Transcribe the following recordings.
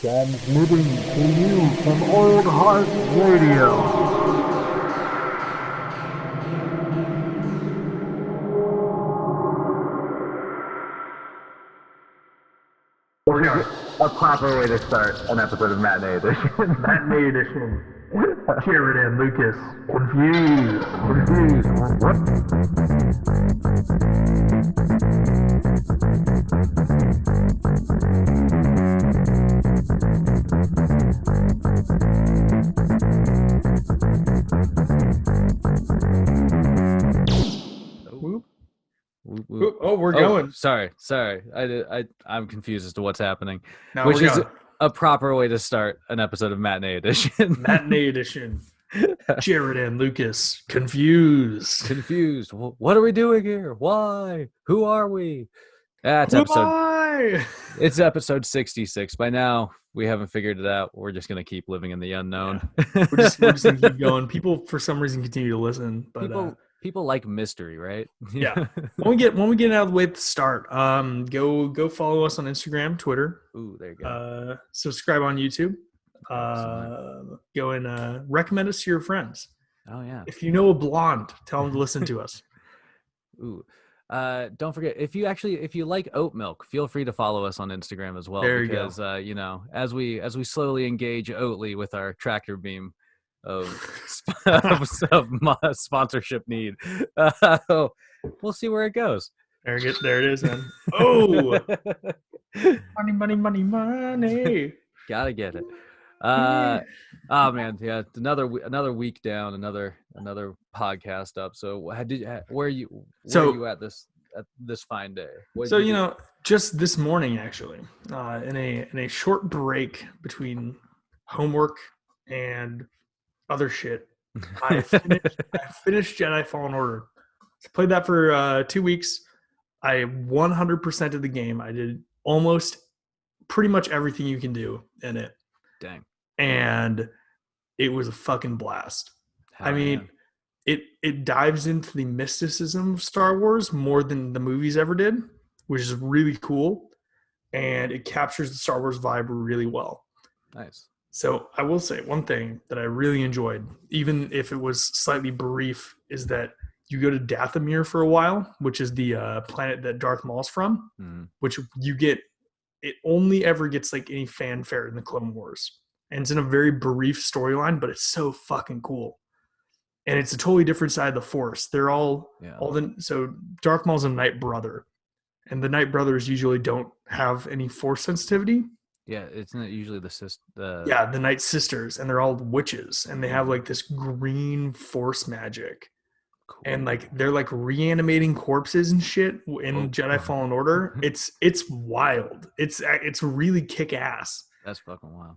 Transmitting to you from Old Heart Radio. A proper way to start an episode of Matinee Edition. Matinee Edition. Sheridan, Lucas. Confused. Oh, we're going. Sorry. I'm confused as to what's happening. No, which we're is going. a proper way to start an episode of Matinee Edition. Matinee Edition. Sheridan, Lucas. Confused. What are we doing here? Why? Who are we? It's episode 66. By now, we haven't figured it out. We're just going to keep living in the unknown. Yeah. We're just going to keep going. People, for some reason, continue to listen. But People like mystery, right? Yeah. When we get out of the way at the start, go follow us on Instagram, Twitter. Ooh, there you go. Subscribe on YouTube. Go and recommend us to your friends. Oh yeah. If you know a blonde, tell them to listen to us. Ooh. Don't forget, if you like oat milk, feel free to follow us on Instagram as well. There you because go. As we slowly engage Oatly with our tractor beam of sponsorship need, we'll see where it goes. There it is, man. Oh, money. Gotta get it. Oh man, yeah. Another week down, another podcast up. So where are you at this fine day? Just this morning actually, in a short break between homework and other shit, I finished Jedi Fallen Order. I played that for 2 weeks. I 100% of the game. I did almost pretty much everything you can do in it. Dang. And it was a fucking blast. Hell, I mean, it dives into the mysticism of Star Wars more than the movies ever did, which is really cool. And it captures the Star Wars vibe really well. Nice. So I will say one thing that I really enjoyed, even if it was slightly brief, is that you go to Dathomir for a while, which is the planet that Darth Maul's from, which you get. It only ever gets like any fanfare in the Clone Wars. And it's in a very brief storyline, but it's so fucking cool. And it's a totally different side of the Force. They're so Darth Maul's a Night Brother. And the Night Brothers usually don't have any Force sensitivity. Yeah, it's not usually the the Night Sisters, and they're all witches, and they have like this green Force magic. Cool. And like they're like reanimating corpses and shit in Jedi Fallen Order. It's wild. It's really kick ass. That's fucking wild.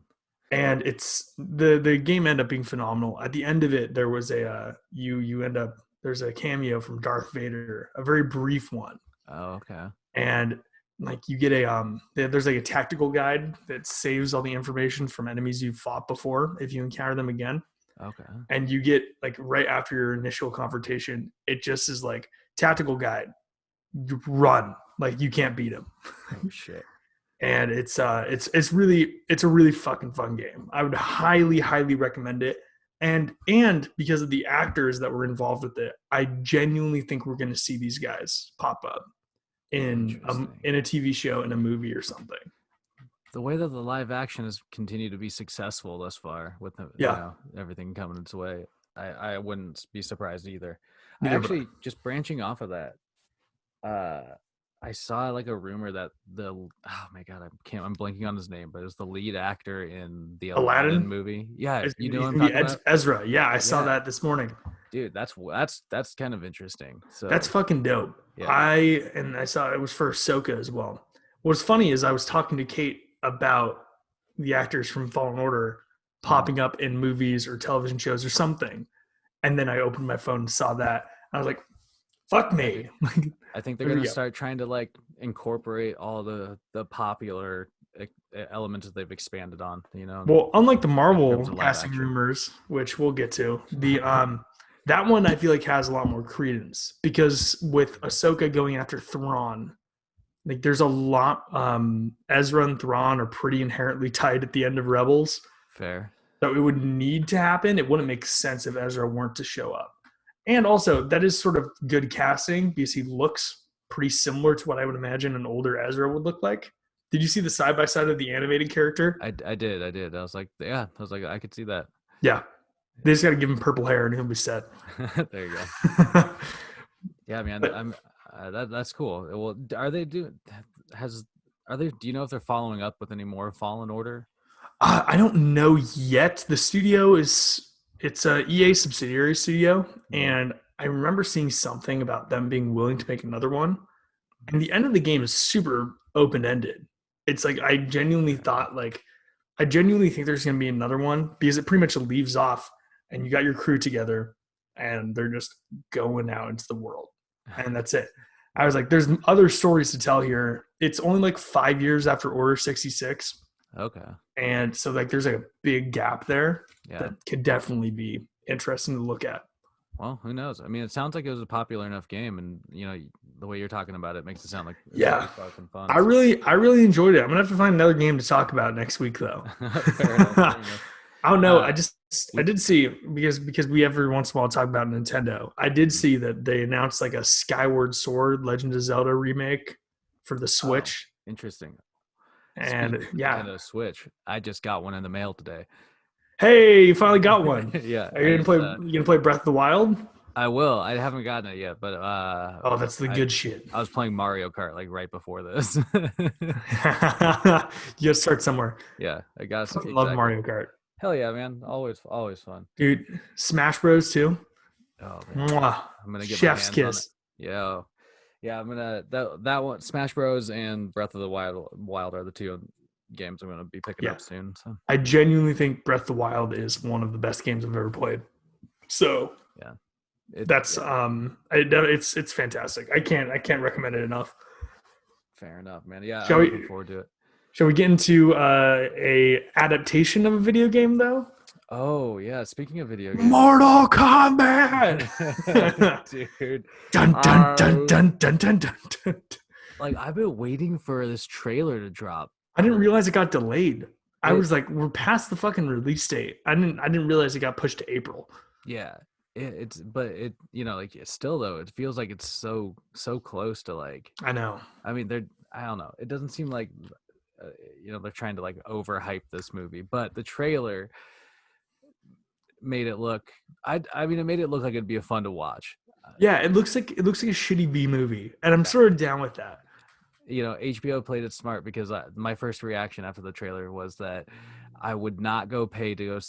And it's the game ended up being phenomenal. At the end of it, there was there's a cameo from Darth Vader, a very brief one. Oh, okay. And like you get there's like a tactical guide that saves all the information from enemies you've fought before if you encounter them again. Okay. And you get like right after your initial confrontation, it just is like tactical guide. You run, like you can't beat him. Oh shit. And it's a really fucking fun game. I would highly recommend it. And because of the actors that were involved with it, I genuinely think we're going to see these guys pop up in a TV show, in a movie or something. The way that the live action has continued to be successful thus far with everything coming its way, I wouldn't be surprised either. Actually, just branching off of that, I saw like a rumor that I'm blanking on his name, but it was the lead actor in the Aladdin movie. Yeah, you know what I'm talking about? Ezra. Yeah, I saw that this morning. Dude, that's kind of interesting. So that's fucking dope. Yeah. I saw it was for Ahsoka as well. What's funny is I was talking to Kate about the actors from Fallen Order popping up in movies or television shows or something, and then I opened my phone and saw that. I was like, fuck me. I think they're going to start trying to like incorporate all the popular elements that they've expanded on, Well, unlike the Marvel casting rumors, which we'll get to, the that one I feel like has a lot more credence, because with Ahsoka going after Thrawn, Like there's a lot. Ezra and Thrawn are pretty inherently tied at the end of Rebels. Fair. So it would need to happen. It wouldn't make sense if Ezra weren't to show up. And also, that is sort of good casting because he looks pretty similar to what I would imagine an older Ezra would look like. Did you see the side by side of the animated character? I did. I was like, I could see that. Yeah. They just got to give him purple hair and he'll be set. There you go. Yeah, man. That's cool. Well, do you know if they're following up with any more Fallen Order? I don't know yet. The studio it's a EA subsidiary studio, and I remember seeing something about them being willing to make another one. And the end of the game is super open-ended. It's like I genuinely think there's going to be another one because it pretty much leaves off and you got your crew together and they're just going out into the world. And that's it. I was like, there's other stories to tell here. It's only like 5 years after Order 66. Okay. And so like there's like a big gap there Yeah. that could definitely be interesting to look at. Well, who knows? I mean, it sounds like it was a popular enough game, and the way you're talking about it makes it sound like it's really fucking fun. I really enjoyed it. I'm gonna have to find another game to talk about next week though. Fair enough. I don't know. I did see because we every once in a while talk about Nintendo. I did see that they announced like a Skyward Sword Legend of Zelda remake for the Switch. Oh, interesting. And Nintendo Switch. I just got one in the mail today. Hey, you finally got one. Yeah. Are you gonna play Breath of the Wild? I will. I haven't gotten it yet, but oh, that's the good shit. I was playing Mario Kart like right before this. You gotta start somewhere. Yeah, I got to love Mario Kart. Hell yeah, man! Always fun, dude. Smash Bros too. Oh man. Mwah. I'm gonna get chef's kiss. Yeah. I'm gonna that one. Smash Bros and Breath of the Wild are the two games I'm gonna be picking up soon. So I genuinely think Breath of the Wild is one of the best games I've ever played. So yeah, it's fantastic. I can't recommend it enough. Fair enough, man. Yeah, I'm looking forward to it. Shall we get into a adaptation of a video game though? Oh yeah, speaking of video games, Mortal Kombat, dude. Dun dun dun dun dun dun dun dun. Like I've been waiting for this trailer to drop. I didn't realize it got delayed. I was like, we're past the fucking release date. I didn't realize it got pushed to April. Yeah, it's like still though it feels like it's so close to like. I know. I mean, I don't know. It doesn't seem like they're trying to like overhype this movie, but the trailer made it look. It made it look like it'd be a fun to watch. Yeah, it looks like a shitty B movie, and I'm sort of down with that. HBO played it smart because my first reaction after the trailer was that I would not go pay to go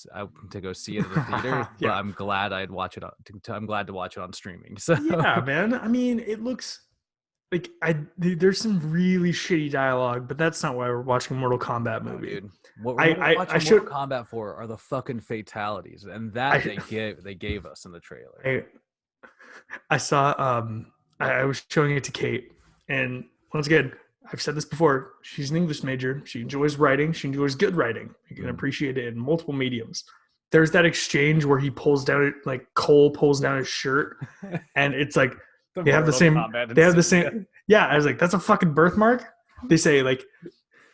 see it in the theater, but I'm glad I'd watch it. I'm glad to watch it on streaming. So yeah, man. I mean, it looks like there's some really shitty dialogue, but that's not why we're watching a Mortal Kombat movie. Dude. What we're watching Mortal Kombat for are the fucking fatalities, and that they gave us in the trailer. I saw. I was showing it to Kate, and once again, I've said this before. She's an English major. She enjoys writing. She enjoys good writing. You can appreciate it in multiple mediums. There's that exchange where he pulls down Cole pulls down his shirt, and it's like they have the same. They have the same. Yeah, I was like, that's a fucking birthmark. They say like,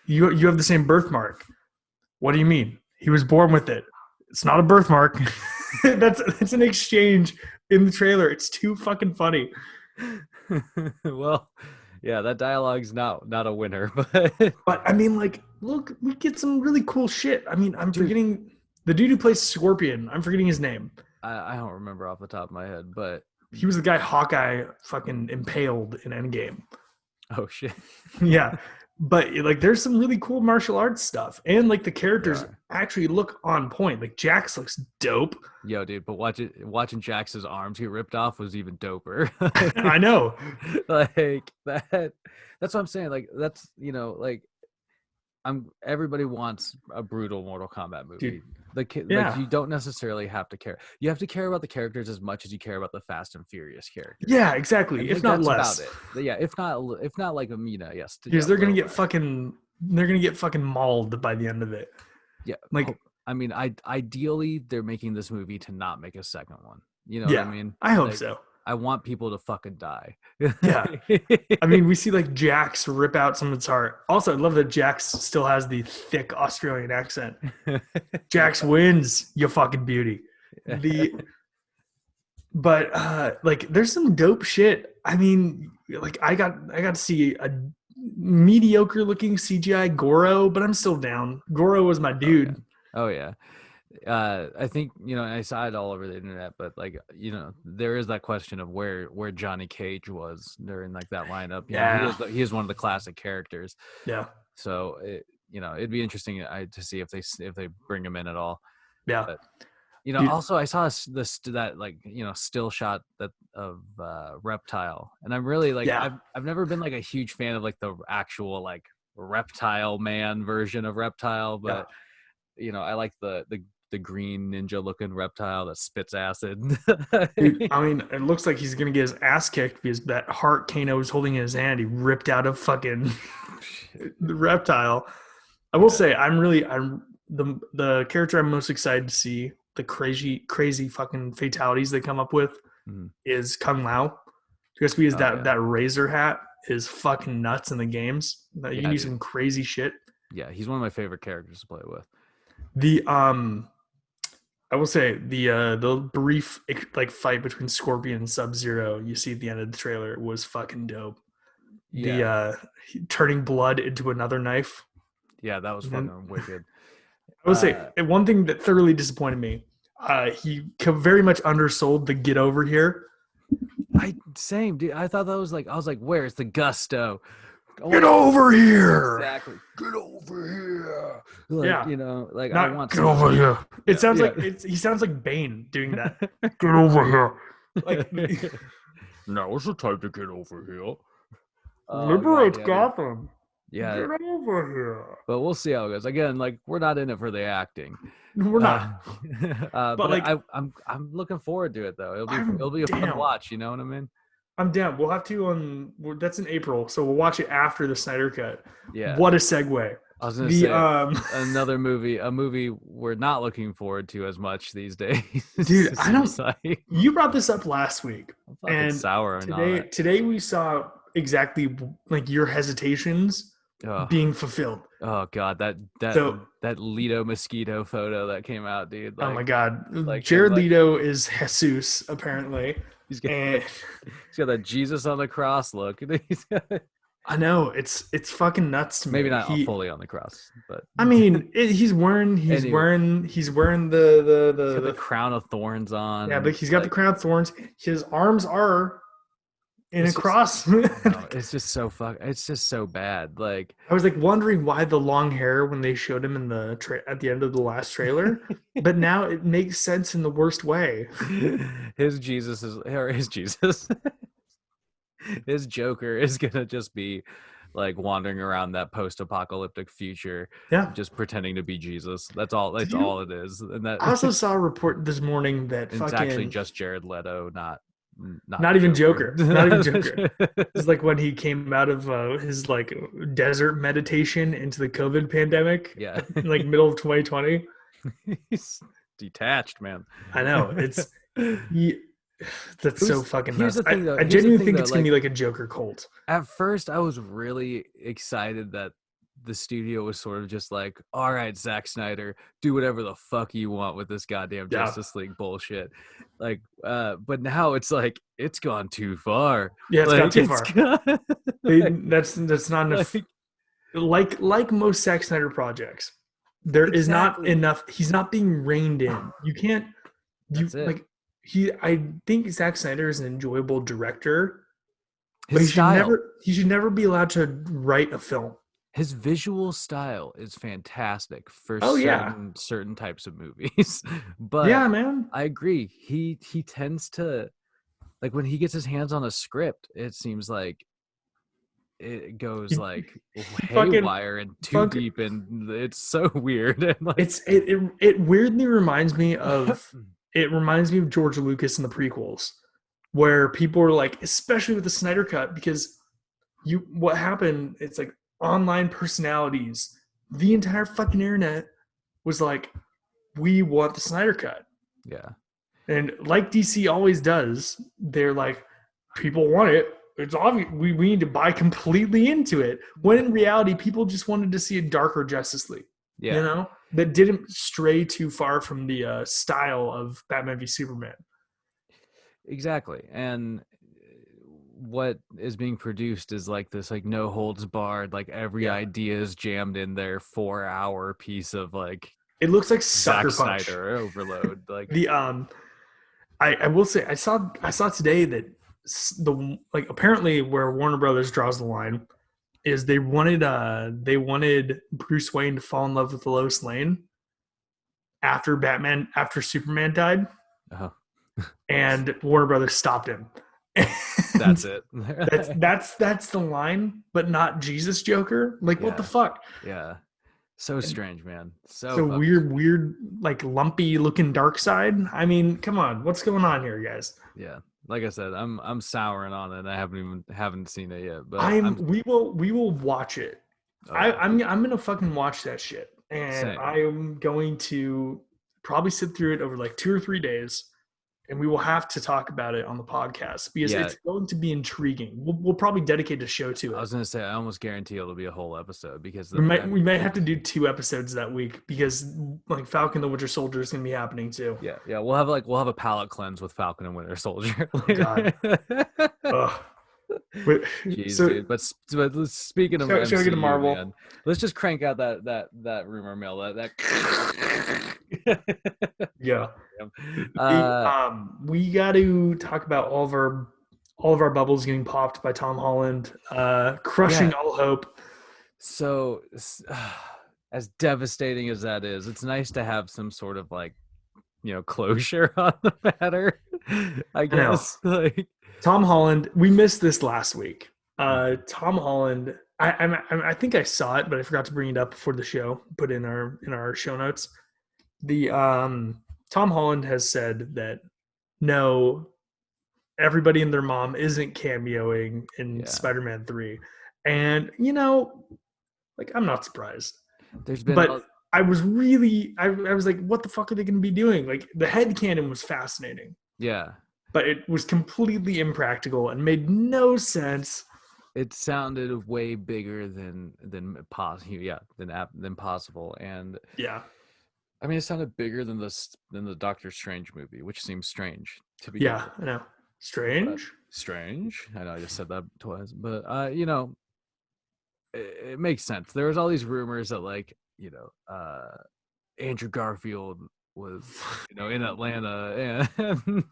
you have the same birthmark. What do you mean? He was born with it. It's not a birthmark. That's an exchange in the trailer. It's too fucking funny. Well, yeah, that dialogue's not a winner, but I mean, like, look, we get some really cool shit. I mean, I'm forgetting the dude who plays Scorpion. I'm forgetting his name. I don't remember off the top of my head, but he was the guy Hawkeye fucking impaled in Endgame. Oh shit. Yeah. But like there's some really cool martial arts stuff. And like the characters actually look on point. Like Jax looks dope. Yo, dude, but watching Jax's arms get ripped off was even doper. I know. Like that's what I'm saying. Like that's everybody wants a brutal Mortal Kombat movie. Dude. Like you don't necessarily have to care. You have to care about the characters as much as you care about the Fast and Furious characters. Yeah, exactly. If not less. About it. Yeah, if not like Amina, yes. Because they're gonna get fucking mauled by the end of it. Yeah. Like I mean, ideally they're making this movie to not make a second one. You know what I mean? I hope so. I want people to fucking die. Yeah. I mean, we see like Jax rip out someone's heart. Also, I love that Jax still has the thick Australian accent. Jax wins, you fucking beauty. But like there's some dope shit. I mean, like I got to see a mediocre looking CGI Goro, but I'm still down. Goro was my dude. Oh yeah. I think, I saw it all over the internet, but like, there is that question of where Johnny Cage was during like that lineup. He is one of the classic characters. Yeah. So it'd be interesting to see if they bring him in at all. Yeah. But, also I saw that like, still shot of Reptile, and I'm really like, I've never been like a huge fan of like the actual like Reptile Man version of Reptile, but I like the green ninja looking reptile that spits acid. Dude, I mean, it looks like he's gonna get his ass kicked because that heart Kano was holding in his hand, he ripped out of fucking the reptile. I will say, I'm the character I'm most excited to see, the crazy fucking fatalities they come up with is Kung Lao. Just because that razor hat is fucking nuts in the games. You can do some crazy shit. Yeah, he's one of my favorite characters to play with. I will say the brief like fight between Scorpion and Sub-Zero you see at the end of the trailer was fucking dope. Yeah. The turning blood into another knife. Yeah, that was fucking wicked. I will say one thing that thoroughly disappointed me. He very much undersold the get over here. Same, dude. I thought that was like, I was like, where's the gusto? Get over here! Exactly. Get over here. Like, like not I want get over here. It sounds like he sounds like Bane doing that. Get over here. Like, now is the time to get over here. Liberate Gotham. Yeah. Get over here. But we'll see how it goes. Again, like we're not in it for the acting. We're not. But like I'm looking forward to it though. It'll be a fun watch. You know what I mean? I'm down. We'll have to that's in April, so we'll watch it after the Snyder Cut. Yeah. What a segue. I was gonna say another movie, a movie we're not looking forward to as much these days. Dude, you brought this up last week. I'm fucking sour. Today we saw exactly like your hesitations being fulfilled. Oh god, that Leto mosquito photo that came out, dude. Like, oh my god, like, Jared Leto is Jesus apparently. He's got that Jesus on the cross look. I know it's fucking nuts to me. Maybe not fully on the cross, but I mean, he's wearing the crown of thorns on. Yeah, but he's got the crown of thorns. His arms are in a cross. It's just so it's just so bad. Like I was like wondering why the long hair when they showed him in the at the end of the last trailer, but now it makes sense in the worst way. His Joker is gonna just be like wandering around that post-apocalyptic future, just pretending to be Jesus. That's all it is. And that I also saw a report this morning that it's actually just Jared Leto, not even Joker. Not even Joker. It's like when he came out of his like desert meditation into the COVID pandemic. Yeah, in like middle of 2020. He's detached, man. I know it's. That's so fucking nuts. I genuinely think it's gonna be like a Joker cult. At first, I was really excited that the studio was sort of just like, all right, Zack Snyder, do whatever the fuck you want with this goddamn Justice League bullshit. Like, but now it's like, it's gone too far. Yeah, it's gone too far. That's not enough. Like most Zack Snyder projects, there is not enough. He's not being reined in. You can't. I think Zack Snyder is an enjoyable director, but he should never be allowed to write a film. His visual style is fantastic for certain types of movies. But yeah, man, I agree. He tends to, like, when he gets his hands on a script, it seems like it goes like haywire and too deep, and it's so weird. And like, it weirdly reminds me of George Lucas in the prequels, where people were like, especially with the Snyder Cut, because what happened, it's like online personalities, the entire fucking internet was like, we want the Snyder Cut. Yeah. And like DC always does, they're like, people want it. It's obvious we need to buy completely into it. When in reality, people just wanted to see a darker Justice League. Yeah. You know, that didn't stray too far from the style of Batman v Superman. Exactly. And what is being produced is like this, like no holds barred, like every idea is jammed in there 4-hour piece of like it looks like Zack Sucker Punch. Snyder overload. Like the I will say I saw today that the like apparently where Warner Brothers draws the line is they wanted Bruce Wayne to fall in love with Lois Lane after Superman died. uh-huh. And Warner Brothers stopped him. That's it. that's the line, but not Jesus Joker. Like what the fuck? Yeah. So strange, man. So weird, like lumpy looking dark side. I mean, come on, what's going on here, guys? Yeah. Like I said, I'm souring on it. I haven't seen it yet, but we will watch it. I'm gonna fucking watch that shit, and I'm going to probably sit through it over like 2 or 3 days. And we will have to talk about it on the podcast because it's going to be intriguing. We'll probably dedicate a show to it. I was going to say, I almost guarantee it'll be a whole episode because we might have to do 2 episodes that week because like Falcon the Winter Soldier is going to be happening too. Yeah. We'll have a palate cleanse with Falcon and Winter Soldier. Oh, God. Jeez, dude. But speaking of MCU, shall we get to Marvel? Man, let's just crank out that rumor mill. That yeah. We got to talk about all of our bubbles getting popped by Tom Holland, crushing all hope. So, as devastating as that is, it's nice to have some sort of like, closure on the matter. I guess. Like Tom Holland, we missed this last week. Tom Holland, I think I saw it, but I forgot to bring it up before the show. Put in our show notes. The Tom Holland has said that no, everybody and their mom isn't cameoing in Spider-Man 3, and like I'm not surprised. I was like, what the fuck are they going to be doing? Like the headcanon was fascinating. Yeah. But it was completely impractical and made no sense. It sounded way bigger than possible. And I mean, it sounded bigger than the Doctor Strange movie, which seems strange to be. Yeah, I know. Strange. I know I just said that twice, but it makes sense. There was all these rumors that like Andrew Garfield was in Atlanta, and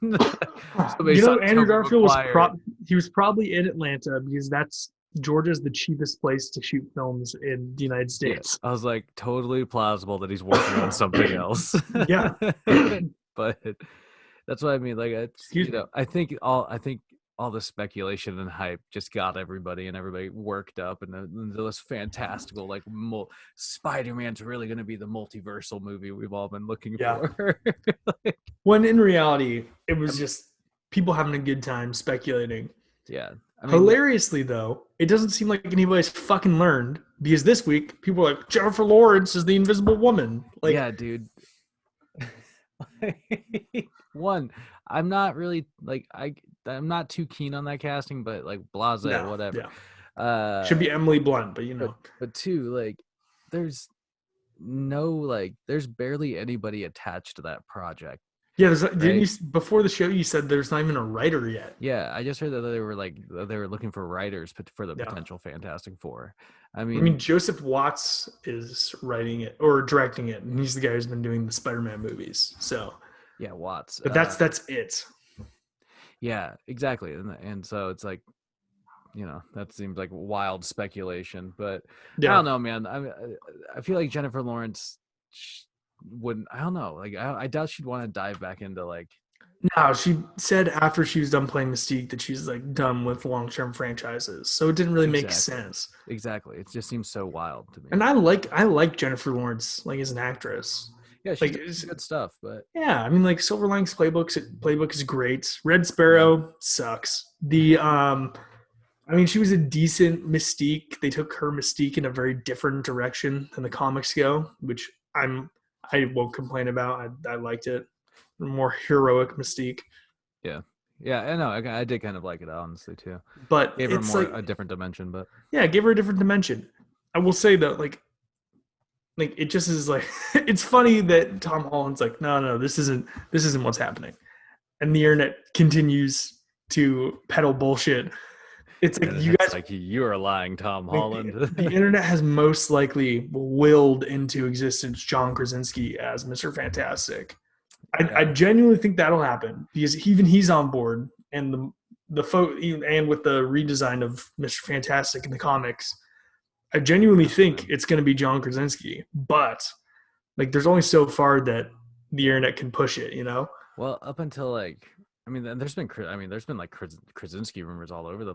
Andrew Garfield was probably in Atlanta because Georgia's the cheapest place to shoot films in the United States. I was like, totally plausible that he's working on something else. Yeah. But that's what I mean. Like, I think all the speculation and hype just got everybody worked up, and it was fantastical. Like, Spider-Man's really going to be the multiversal movie we've all been looking for. When in reality, it was just people having a good time speculating. Yeah. Hilariously, though, it doesn't seem like anybody's fucking learned because this week people are like, Jennifer Lawrence is the Invisible Woman. Like, yeah, dude. One, I'm not really like I'm not too keen on that casting, but like blase, whatever. Yeah. Should be Emily Blunt, but But two, like there's barely anybody attached to that project. Yeah, before the show you said there's not even a writer yet. Yeah, I just heard that they were looking for writers for the potential Fantastic Four. I mean, Joseph Watts is writing it or directing it, and he's the guy who's been doing the Spider-Man movies. So yeah, Watts. But that's it. Yeah, exactly, and so it's like, that seems like wild speculation, but I don't know, man. I feel like Jennifer Lawrence wouldn't. I don't know. Like, I doubt she'd want to dive back into like. No, she said after she was done playing Mystique that she's like done with long-term franchises, so it didn't really make sense. Exactly, it just seems so wild to me. And I like Jennifer Lawrence like as an actress. Yeah, she's good stuff, but yeah, I mean, like Silver Linings Playbook is great. Red Sparrow sucks. I mean, she was a decent Mystique. They took her Mystique in a very different direction than the comics go, which I won't complain about. I liked it. more heroic Mystique. Yeah, I know. I did kind of like it, honestly, too. But Gave her it's more like a different dimension, but yeah, give her a different dimension. I will say though, like it just is like it's funny that Tom Holland's like, no, this isn't what's happening, and the internet continues to peddle bullshit. It's like you guys, like you are lying, Tom Holland. the internet has most likely willed into existence John Krasinski as Mr. Fantastic. I genuinely think that'll happen because even he's on board, and and with the redesign of Mr. Fantastic in the comics, I genuinely think it's going to be John Krasinski. But like, there's only so far that the internet can push it, you know. Well, up until there's been like Krasinski rumors all over the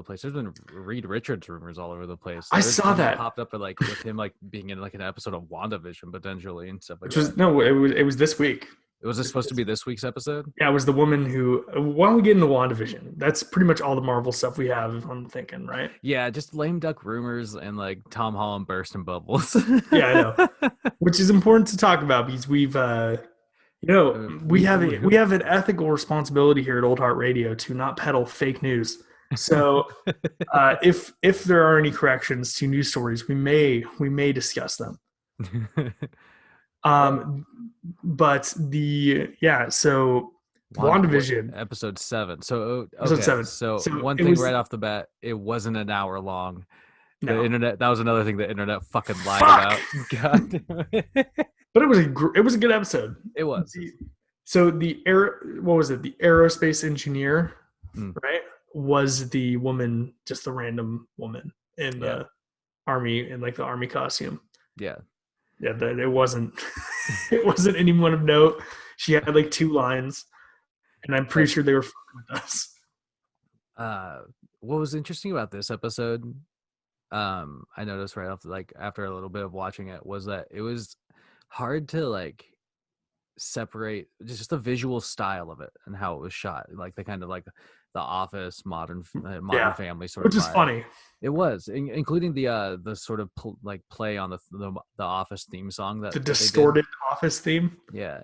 place. There's been Reed Richards rumors all over the place. I saw that popped up with him like being in like an episode of WandaVision potentially and stuff like that. It was this week. Was this supposed to be this week's episode? Yeah, it was the woman who. Why don't we get into WandaVision? That's pretty much all the Marvel stuff we have, if I'm thinking, right? Yeah, just lame duck rumors and like Tom Holland bursting bubbles. Yeah, I know. Which is important to talk about because we've, we have an ethical responsibility here at Old Heart Radio to not peddle fake news. So, if there are any corrections to news stories, we may discuss them. But so WandaVision episode 7. So episode 7. So one thing right off the bat, it wasn't an hour long. The internet, that was another thing the internet fucking lied about. God damn it. But it was a good episode. It was. So the aerospace engineer, right, was the woman, just the random woman in the army, in like the army costume. Yeah. Yeah, it wasn't anyone of note. She had like 2 lines, and I'm pretty sure they were fucking with us. What was interesting about this episode, I noticed right off, like after a little bit of watching it, was that it was hard to like separate just the visual style of it and how it was shot, like the kind of like the Office, Modern Family sort of, which is funny. It was, including the sort of play on the Office theme song, the distorted Office theme. Yeah,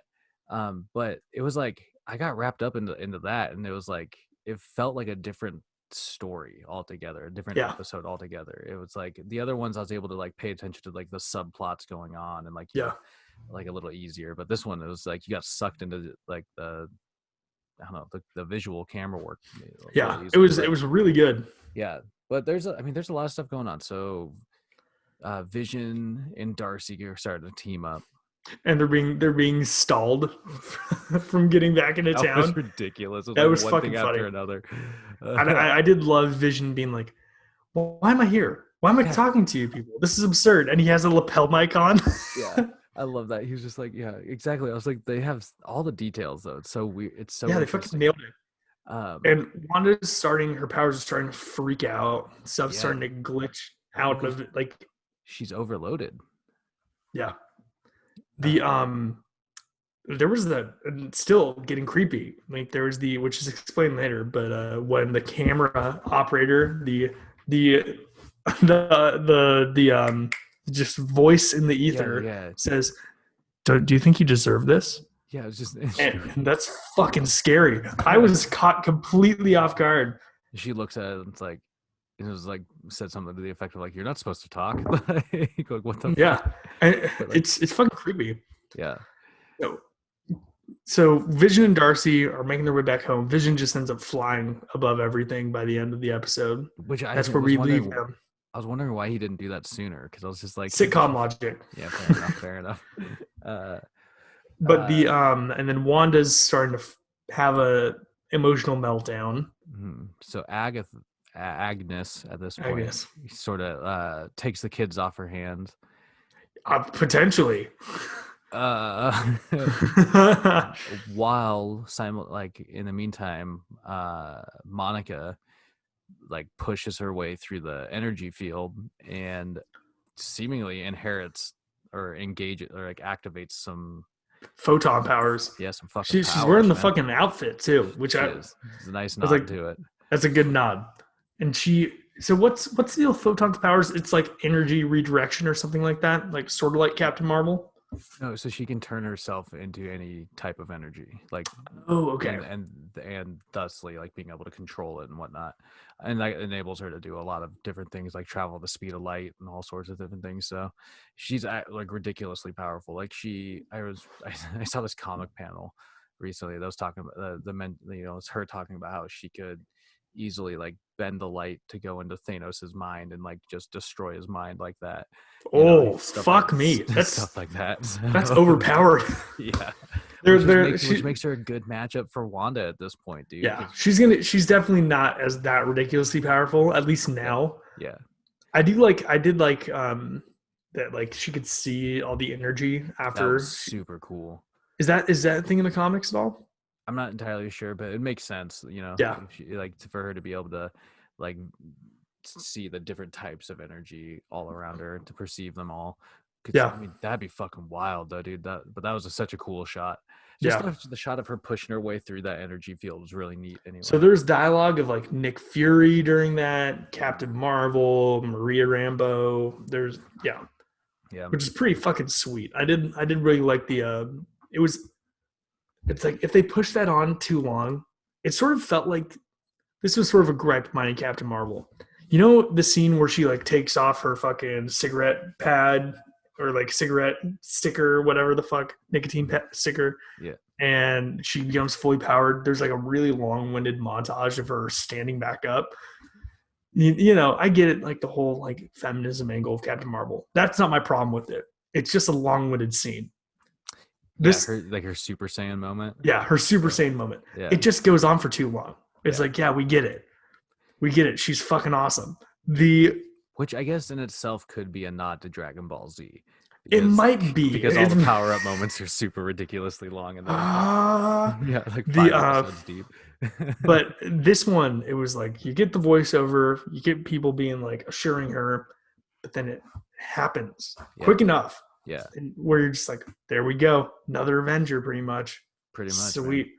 but it was like I got wrapped up into that, and it was like it felt like a different story altogether, a different episode altogether. It was like the other ones I was able to like pay attention to like the subplots going on and like like a little easier, but this one it was like you got sucked into like the the visual camera work. It was really good. Yeah, but there's a lot of stuff going on. So Vision and Darcy are starting to team up, and they're being stalled from getting back into town. That was ridiculous. That was fucking funny. After another. I did love Vision being like, well, why am I here? Why am I talking to you people? This is absurd. And he has a lapel mic on. Yeah. I love that. He was just like, yeah, exactly. I was like, they have all the details though. It's so weird. It's so they fucking nailed it. And Wanda's her powers are starting to freak out. Stuff's starting to glitch out of it. Like she's overloaded. Yeah. The there was still getting creepy. Like there was which is explained later, but when the camera operator, the just voice in the ether says, do you think you deserve this? Yeah, it's just and that's fucking scary. I was caught completely off guard. She looks at it and it was like said something to the effect of like, you're not supposed to talk. Like what the fuck? And it's fucking creepy. Yeah. So Vision and Darcy are making their way back home. Vision just ends up flying above everything by the end of the episode. That's where we leave them. I was wondering why he didn't do that sooner, because I was just like sitcom logic. Yeah, fair enough. But and then Wanda's starting to have a emotional meltdown. So Agnes at this point sort of takes the kids off her hands. Potentially. While in the meantime, Monica pushes her way through the energy field and seemingly inherits or engages or activates some photon powers. Yeah, some fucking powers, she's wearing the fucking outfit too, which it's a nice nod to it. That's a good nod. And so what's the deal with photon powers? It's like energy redirection or something like that, like sort of like Captain Marvel. No, so she can turn herself into any type of energy, like Oh, okay. and thusly like being able to control it and whatnot, and that enables her to do a lot of different things, like travel the speed of light and all sorts of different things. So she's like ridiculously powerful. Like I saw this comic panel recently that was talking about the men. It's her talking about how she could easily like bend the light to go into Thanos's mind and like just destroy his mind like that. Oh, fuck me. That's Stuff like that. That's overpowered. Yeah. Which makes her a good matchup for Wanda at this point, dude. Yeah. She's definitely not as that ridiculously powerful, at least now. Yeah. I did like that like she could see all the energy after. That was super cool. Is that a thing in the comics at all? I'm not entirely sure, but it makes sense, Yeah. For her to be able to like see the different types of energy all around her and to perceive them all. Yeah. I mean, that'd be fucking wild though, dude. But that was such a cool shot. The shot of her pushing her way through that energy field was really neat anyway. So there's dialogue of like Nick Fury during that, Captain Marvel, Maria Rambeau. There's which is pretty fucking sweet. I did really like it's like if they pushed that on too long, it sort of felt like this was sort of a gripe of mine in Captain Marvel. You know the scene where she like takes off her fucking cigarette pad or like cigarette sticker, whatever the fuck, nicotine sticker. Yeah. And she becomes fully powered. There's like a really long-winded montage of her standing back up. I get it, like the whole like feminism angle of Captain Marvel. That's not my problem with it. It's just a long-winded scene. Her Super Saiyan moment. Yeah, her Super Saiyan moment. Yeah. It just goes on for too long. It's like, yeah, we get it. She's fucking awesome. Which I guess in itself could be a nod to Dragon Ball Z. It might be because all the power-up moments are super ridiculously long and like 5 episodes deep. But this one, it was like you get the voiceover, you get people being like assuring her, but then it happens quick enough. Yeah. And where you're just like, there we go. Another Avenger, pretty much. Sweet.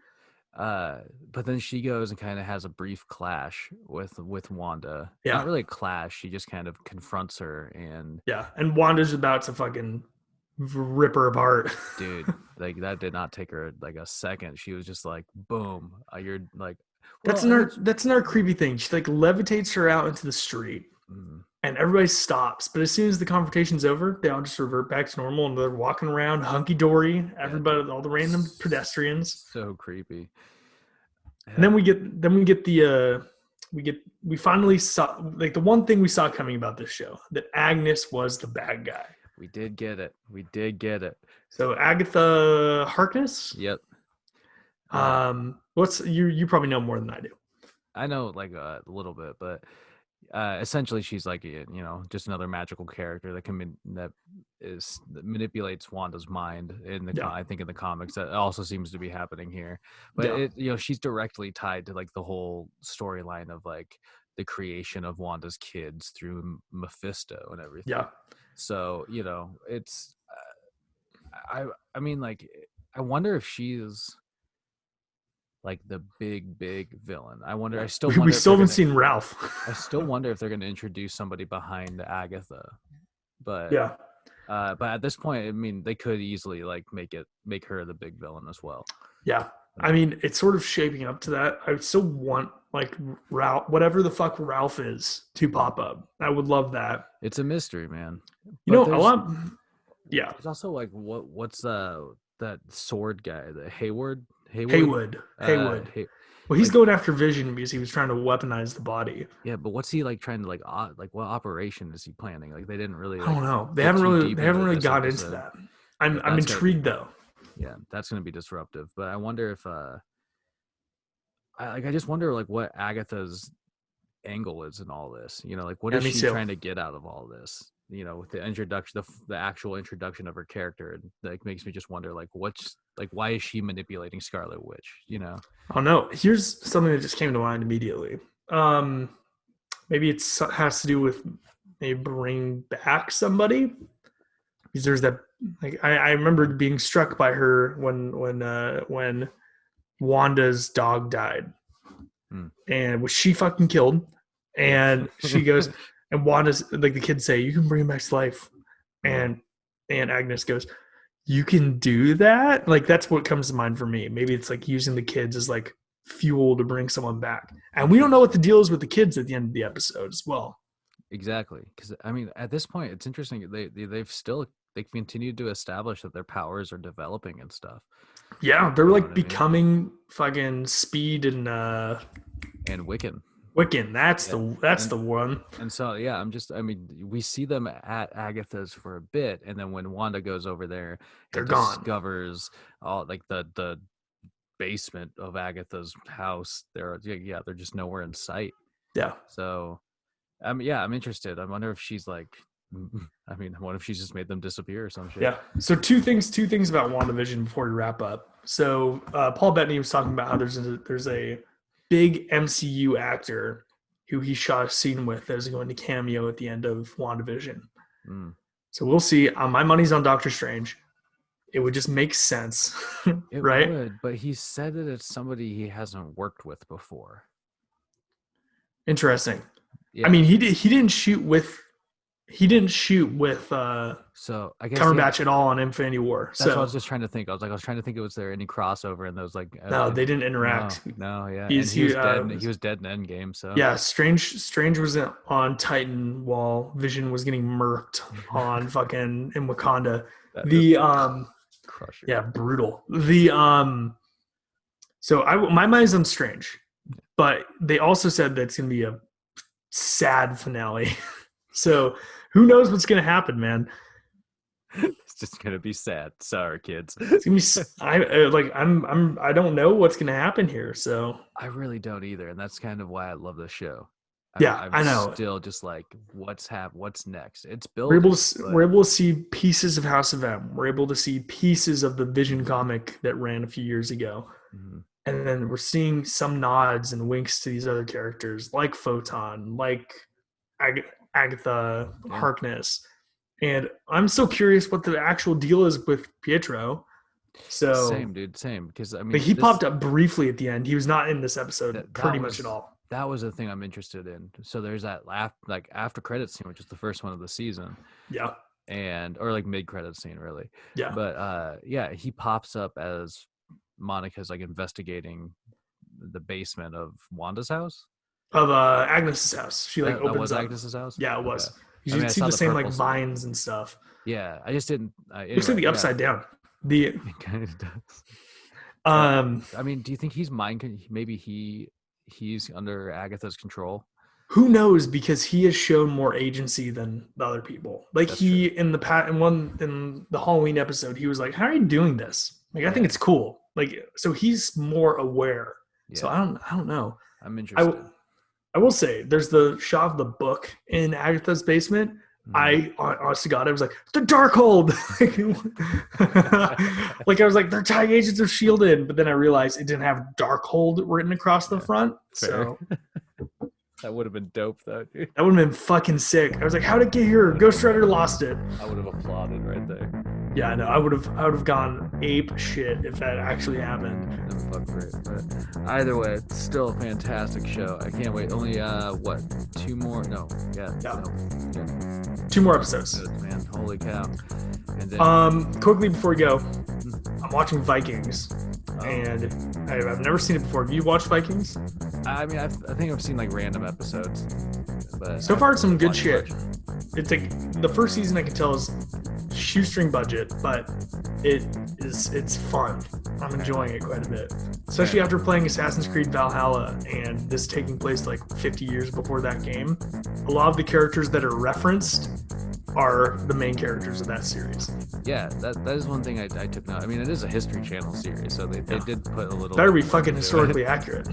But then she goes and kind of has a brief clash with Wanda. Yeah. Not really a clash. She just kind of confronts her and Wanda's about to fucking rip her apart. Dude, like that did not take her like a second. She was just like, boom. You're like, that's another creepy thing. She like levitates her out into the street. Mm-hmm. And everybody stops, but as soon as the confrontation's over, they all just revert back to normal, and they're walking around hunky-dory. Everybody, all the random pedestrians. So creepy. Yeah. And then we finally saw, like, the one thing we saw coming about this show, that Agnes was the bad guy. We did get it. So Agatha Harkness. Yep. You probably know more than I do. I know like a little bit, but. Essentially, she's like just another magical character that manipulates Wanda's mind. I think in the comics that also seems to be happening here. But she's directly tied to like the whole storyline of like the creation of Wanda's kids through Mephisto and everything. Yeah. So it's I mean like I wonder if she's like the big villain. I still haven't seen Ralph. I still wonder if they're going to introduce somebody behind Agatha, but but at this point, I mean, they could easily like make her the big villain as well. Yeah, I mean, it's sort of shaping up to that. I still want like Ralph, whatever the fuck Ralph is, to pop up. I would love that. It's a mystery, man. Yeah. There's also like what's that sword guy, the Haywood. Well, he's going after Vision because he was trying to weaponize the body. Yeah, but what's he like trying to like what operation is he planning? Like they didn't really. I don't know. They haven't really got into that. I'm intrigued though. Yeah, that's going to be disruptive. But I wonder if I just wonder like what Agatha's angle is in all this. Like what is she trying to get out of all this? With the introduction, the actual introduction of her character, and like makes me just wonder, like, why is she manipulating Scarlet Witch? Oh no! Here's something that just came to mind immediately. Maybe it has to do with maybe bring back somebody, because there's that. Like I remember being struck by her when Wanda's dog died, and was she fucking killed? And she goes. And Wanda's like the kids say, you can bring him back to life. And Agnes goes, you can do that. Like that's what comes to mind for me. Maybe it's like using the kids as like fuel to bring someone back, and we don't know what the deal is with the kids at the end of the episode as well. Exactly, because I mean, at this point, it's interesting. They've continued to establish that their powers are developing and stuff. Yeah, they're like becoming fucking Speed and Wiccan. Wiccan, that's the one. And so we see them at Agatha's for a bit, and then when Wanda goes over there, they're gone. Discovers all like the basement of Agatha's house. They're just nowhere in sight. Yeah. So, I'm interested. I wonder if she's like, I wonder if she's just made them disappear or some shit. Yeah. So two things about WandaVision before we wrap up. So Paul Bettany was talking about how there's a big MCU actor who he shot a scene with that is going to cameo at the end of WandaVision. So we'll see. My money's on Doctor Strange. It would just make sense, right? It would, but he said that it's somebody he hasn't worked with before. Interesting. Yeah. I mean, he didn't shoot with so I guess Cumberbatch at all on Infinity War. That's what I was just trying to think. I was trying to think, was there any crossover? And there was like, no, they didn't interact. No, yeah. He was dead. He was dead in Endgame. So yeah, Strange was on Titan while Vision was getting murked on fucking in Wakanda. Crusher. Yeah, brutal. So my mind's on Strange, but they also said that it's gonna be a sad finale. So who knows what's gonna happen, man? It's just gonna be sad. Sorry, kids. It's gonna be. I don't know what's gonna happen here. So I really don't either, and that's kind of why I love the show. I know. Still, just like what's next? It's built. We're able to see pieces of House of M. We're able to see pieces of the Vision comic that ran a few years ago, and then we're seeing some nods and winks to these other characters, like Photon, like Agatha Harkness. And I'm still curious what the actual deal is with Pietro. So same, dude, same. Because he popped up briefly at the end. He was not in this episode pretty much at all. That was the thing I'm interested in. So there's that after credit scene, which is the first one of the season. Yeah. Or like mid credit scene, really. Yeah. But he pops up as Monica's like investigating the basement of Wanda's house. Of Agnes's house. She opens that was up. Agnes's house. Yeah, it was. Okay. You see the same like vines and stuff. Yeah, I just didn't. Looks like the upside down. It kind of does. Do you think he's maybe he's under Agatha's control? Who knows? Because he has shown more agency than the other people. Like that's true. In the Halloween episode, he was like, "How are you doing this? Like, I think it's cool." Like, so he's more aware. Yeah. So I don't know. I'm interested. I will say, there's the shot of the book in Agatha's basement. I, honest to God, I was like, the Darkhold! Like, I was like, they're tying Agents of S.H.I.E.L.D. in, but then I realized it didn't have Darkhold written across the front. Fair. So that would have been dope, though, dude. That would have been fucking sick. I was like, how'd it get here? Ghost Rider lost it. I would have applauded right there. Yeah, I know. I would have gone ape shit if that actually happened. Fuck great. But either way, it's still a fantastic show. I can't wait. Only 2 more? No. Yeah. No. 2 more episodes. Good, man. Holy cow. And then, quickly before we go, I'm watching Vikings. And I've never seen it before. Have you watched Vikings? I think I've seen like random episodes. But so far, it's some good shit. It's like the first season I can tell is shoestring budget, but it's fun. I'm enjoying it quite a bit, especially after playing Assassin's Creed Valhalla and this taking place like 50 years before that game. A lot of the characters that are referenced are the main characters of that series. Yeah, that is one thing I took note. It is a History Channel series, so they did put a little. Better be fucking historically accurate.